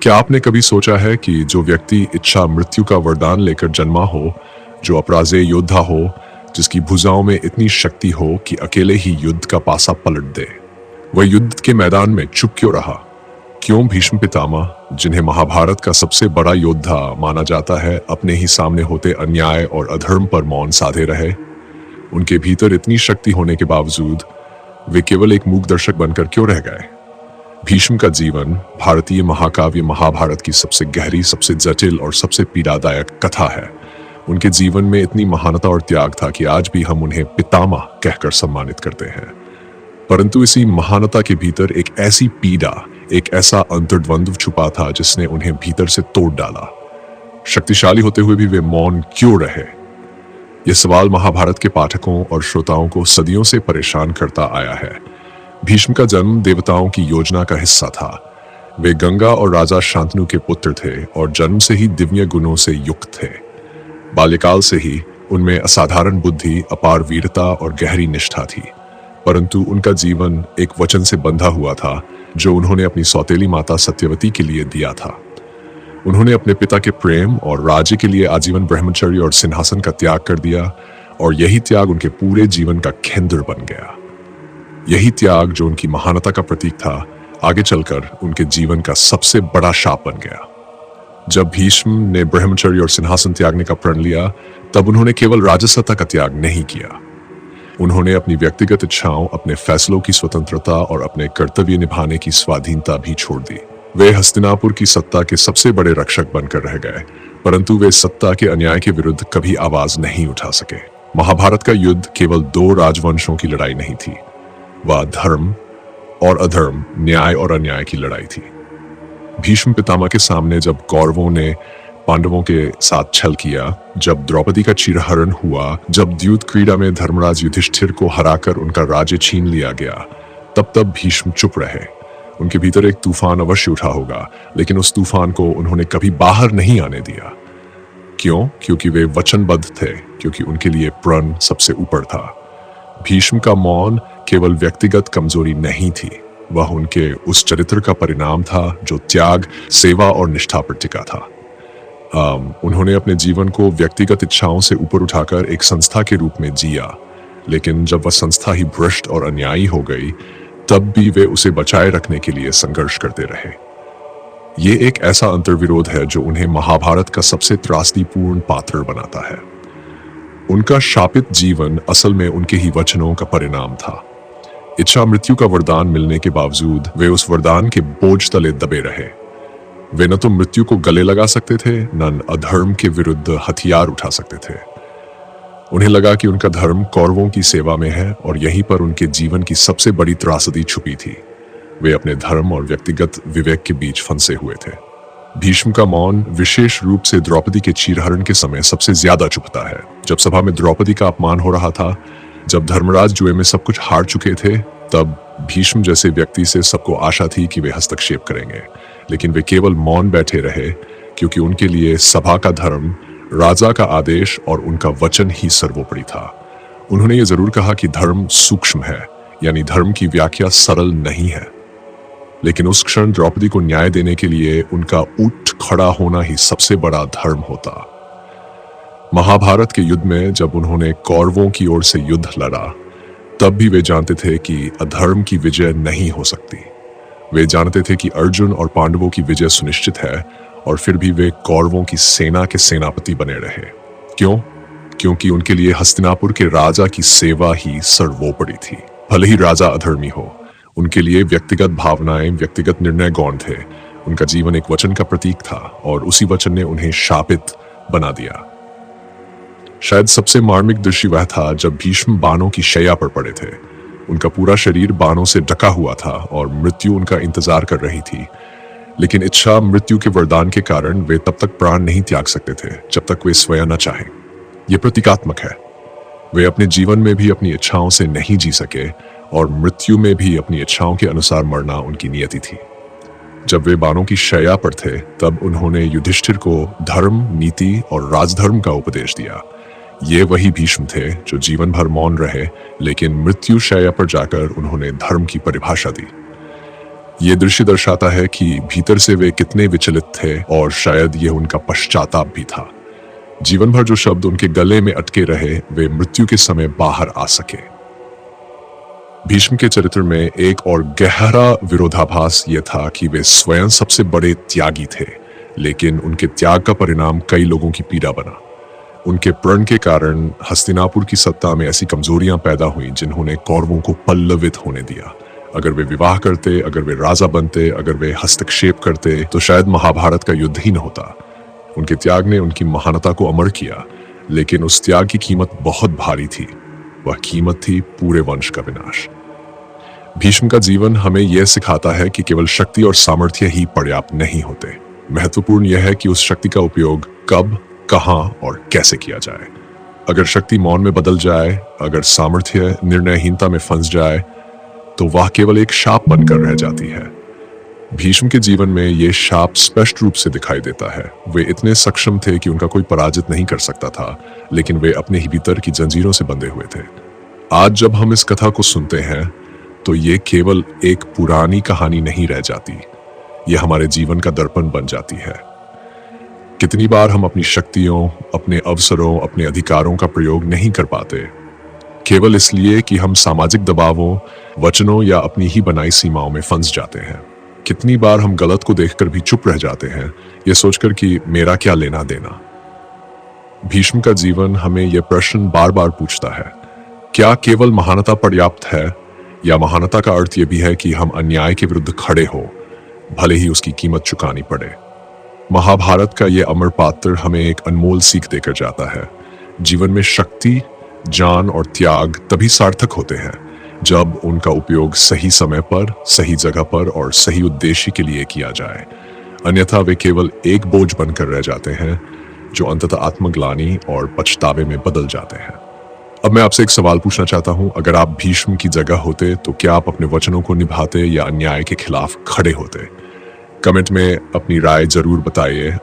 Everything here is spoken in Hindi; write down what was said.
क्या आपने कभी सोचा है कि जो व्यक्ति इच्छा मृत्यु का वरदान लेकर जन्मा हो, जो अपराजेय योद्धा हो, जिसकी भुजाओं में इतनी शक्ति हो कि अकेले ही युद्ध का पासा पलट दे, वह युद्ध के मैदान में चुप क्यों रहा? क्यों भीष्म पितामह, जिन्हें महाभारत का सबसे बड़ा योद्धा माना जाता है, अपने ही सामने होते अन्याय और अधर्म पर मौन साधे रहे? उनके भीतर इतनी शक्ति होने के बावजूद वे केवल एक मूक दर्शक बनकर क्यों रह गए? भीष्म का जीवन भारतीय महाकाव्य महाभारत की सबसे गहरी, सबसे जटिल और सबसे पीड़ादायक कथा है। उनके जीवन में इतनी महानता और त्याग था कि आज भी हम उन्हें पितामह कहकर सम्मानित करते हैं। परंतु इसी महानता के भीतर एक ऐसी पीड़ा, एक ऐसा अंतर्द्वंद्व छुपा था जिसने उन्हें भीतर से तोड़ डाला। शक्तिशाली होते हुए भी वे मौन क्यों रहे? यह सवाल महाभारत के पाठकों और श्रोताओं को सदियों से परेशान करता आया है। भीष्म का जन्म देवताओं की योजना का हिस्सा था। वे गंगा और राजा शांतनु के पुत्र थे और जन्म से ही दिव्य गुणों से युक्त थे। बाल्यकाल से ही उनमें असाधारण बुद्धि, अपार वीरता और गहरी निष्ठा थी। परंतु उनका जीवन एक वचन से बंधा हुआ था जो उन्होंने अपनी सौतेली माता सत्यवती के लिए दिया था। उन्होंने अपने पिता के प्रेम और राज्य के लिए आजीवन ब्रह्मचर्य और सिंहासन का त्याग कर दिया, और यही त्याग उनके पूरे जीवन का केंद्र बन गया। यही त्याग, जो उनकी महानता का प्रतीक था, आगे चलकर उनके जीवन का सबसे बड़ा शाप बन गया। जब भीष्म ने ब्रह्मचर्य और सिंहासन त्यागने का प्रण लिया, तब उन्होंने केवल राजसत्ता का त्याग नहीं किया। उन्होंने अपनी व्यक्तिगत इच्छाओं, अपने फैसलों की स्वतंत्रता और अपने कर्तव्य निभाने की स्वाधीनता भी छोड़ दी। वे हस्तिनापुर की सत्ता के सबसे बड़े रक्षक बनकर रह गए, परंतु वे सत्ता के अन्याय के विरुद्ध कभी आवाज नहीं उठा सके। महाभारत का युद्ध केवल दो राजवंशों की लड़ाई नहीं थी, वह धर्म और अधर्म, न्याय और अन्याय की लड़ाई थी। भीष्म पितामह के सामने जब कौरवों ने पांडवों के साथ छल किया, जब द्रौपदी का चिरहरण हुआ, जब द्यूत क्रीड़ा में धर्मराज युधिष्ठिर को हराकर उनका राज्य छीन लिया गया, तब भीष्म चुप रहे। उनके भीतर एक तूफान अवश्य उठा होगा, लेकिन उस तूफान को उन्होंने कभी बाहर नहीं आने दिया। क्यों? क्योंकि वे वचनबद्ध थे, क्योंकि उनके लिए प्रण सबसे ऊपर था। भीष्म का मौन केवल व्यक्तिगत कमजोरी नहीं थी, वह उनके उस चरित्र का परिणाम था जो त्याग, सेवा और निष्ठा पर टिका था। उन्होंने अपने जीवन को व्यक्तिगत इच्छाओं से ऊपर उठाकर एक संस्था के रूप में जिया, लेकिन जब वह संस्था ही भ्रष्ट और अन्यायी हो गई, तब भी वे उसे बचाए रखने के लिए संघर्ष करते रहे। ये एक ऐसा अंतर्विरोध है जो उन्हें महाभारत का सबसे त्रासदीपूर्ण पात्र बनाता है। उनका शापित जीवन असल में उनके ही वचनों का परिणाम था। इच्छा मृत्यु का वरदान मिलने के बावजूद वे उस वरदान के बोझ तले दबे रहे। वे न तो मृत्यु को गले लगा सकते थे, न अधर्म के विरुद्ध हथियार उठा सकते थे। उन्हें लगा कि उनका धर्म कौरवों की सेवा में है, और यहीं पर उनके जीवन की सबसे बड़ी त्रासदी छुपी थी। वे अपने धर्म और व्यक्तिगत विवेक के बीच फंसे हुए थे। भीष्म का मौन विशेष रूप से द्रौपदी के चीरहरण के समय सबसे ज्यादा चुभता है। जब सभा में द्रौपदी का अपमान हो रहा था, जब धर्मराज जुए में सब कुछ हार चुके थे, तब भीष्म जैसे व्यक्ति से सबको आशा थी कि वे हस्तक्षेप करेंगे, लेकिन वे केवल मौन बैठे रहे, क्योंकि उनके लिए सभा का धर्म, राजा का आदेश और उनका वचन ही सर्वोपरि था। उन्होंने ये जरूर कहा कि धर्म सूक्ष्म है, यानी धर्म की व्याख्या सरल नहीं है, लेकिन उस क्षण द्रौपदी को न्याय देने के लिए उनका उठ खड़ा होना ही सबसे बड़ा धर्म होता। महाभारत के युद्ध में जब उन्होंने कौरवों की ओर से युद्ध लड़ा, तब भी वे जानते थे कि अधर्म की विजय नहीं हो सकती। वे जानते थे कि अर्जुन और पांडवों की विजय सुनिश्चित है, और फिर भी वे कौरवों की सेना के सेनापति बने रहे। क्यों? क्योंकि उनके लिए हस्तिनापुर के राजा की सेवा ही सर्वोपरि थी। भले ही राजा अधर्मी हो, उनके लिए व्यक्तिगत भावनाएं, व्यक्तिगत निर्णय गौण थे। उनका जीवन एक वचन का प्रतीक था, और उसी वचन ने उन्हें शापित बना दिया। शायद सबसे मार्मिक दृश्य वह था जब भीष्म बाणों की शैया पर पड़े थे। उनका पूरा शरीर बाणों से ढका हुआ था और मृत्यु उनका इंतजार कर रही थी, लेकिन इच्छा मृत्यु के वरदान के कारण वे तब तक प्राण नहीं त्याग सकते थे जब तक वे स्वयं न चाहें। यह प्रतीकात्मक है। वे अपने जीवन में भी अपनी इच्छाओं से नहीं जी सके, और मृत्यु में भी अपनी इच्छाओं के अनुसार मरना उनकी नियति थी। जब वे बाणों की शैया पर थे, तब उन्होंने युधिष्ठिर को धर्म, नीति और राजधर्म का उपदेश दिया। ये वही भीष्म थे जो जीवन भर मौन रहे, लेकिन मृत्यु शैया पर जाकर उन्होंने धर्म की परिभाषा दी। ये दृश्य दर्शाता है कि भीतर से वे कितने विचलित थे और शायद ये उनका पश्चाताप भी था। जीवन भर जो शब्द उनके गले में अटके रहे वे मृत्यु के समय बाहर आ सके। भीष्म के चरित्र में एक और गहरा विरोधाभास यह था कि वे स्वयं सबसे बड़े त्यागी थे, लेकिन उनके त्याग का परिणाम कई लोगों की पीड़ा बना। उनके प्रण के कारण हस्तिनापुर की सत्ता में ऐसी कमजोरियां पैदा हुई जिन्होंने कौरवों को पल्लवित होने दिया। अगर वे विवाह करते, अगर वे राजा बनते, अगर वे हस्तक्षेप करते तो शायद महाभारत का युद्ध ही न होता। उनके त्याग ने उनकी महानता को अमर किया, लेकिन उस त्याग की कीमत बहुत भारी थी। वह कीमत थी पूरे वंश का विनाश। भीष्म का जीवन हमें यह सिखाता है कि केवल शक्ति और सामर्थ्य ही पर्याप्त नहीं होते। महत्वपूर्ण यह है कि उस शक्ति का उपयोग कब, कहां और कैसे किया जाए। अगर शक्ति मौन में बदल जाए, अगर सामर्थ्य निर्णयहीनता में फंस जाए, तो वह केवल एक शाप बनकर रह जाती है। भीष्म के जीवन में यह शाप स्पष्ट रूप से दिखाई देता है। वे इतने सक्षम थे कि उनका कोई पराजित नहीं कर सकता था, लेकिन वे अपने ही भीतर की जंजीरों से बंधे हुए थे। आज जब हम इस कथा को सुनते हैं तो ये केवल एक पुरानी कहानी नहीं रह जाती, यह हमारे जीवन का दर्पण बन जाती है। कितनी बार हम अपनी शक्तियों, अपने अवसरों, अपने अधिकारों का प्रयोग नहीं कर पाते, केवल इसलिए कि हम सामाजिक दबावों, वचनों या अपनी ही बनाई सीमाओं में फंस जाते हैं। कितनी बार हम गलत को देखकर भी चुप रह जाते हैं, यह सोचकर कि मेरा क्या लेना देना। भीष्म का जीवन हमें यह प्रश्न बार बार पूछता है, क्या केवल महानता पर्याप्त है, या महानता का अर्थ यह भी है कि हम अन्याय के विरुद्ध खड़े हो, भले ही उसकी कीमत चुकानी पड़े। महाभारत का यह अमर पात्र हमें एक अनमोल सीख देकर जाता है। जीवन में शक्ति, जान और त्याग तभी सार्थक होते हैं जब उनका उपयोग सही समय पर, सही जगह पर और सही उद्देश्य के लिए किया जाए। अन्यथा वे केवल एक बोझ बनकर रह जाते हैं जो अंततः आत्मग्लानि और पछतावे में बदल जाते हैं। अब मैं आपसे एक सवाल पूछना चाहता हूं, अगर आप भीष्म की जगह होते तो क्या आप अपने वचनों को निभाते या अन्याय के खिलाफ खड़े होते? कमेंट में अपनी राय जरूर बताइए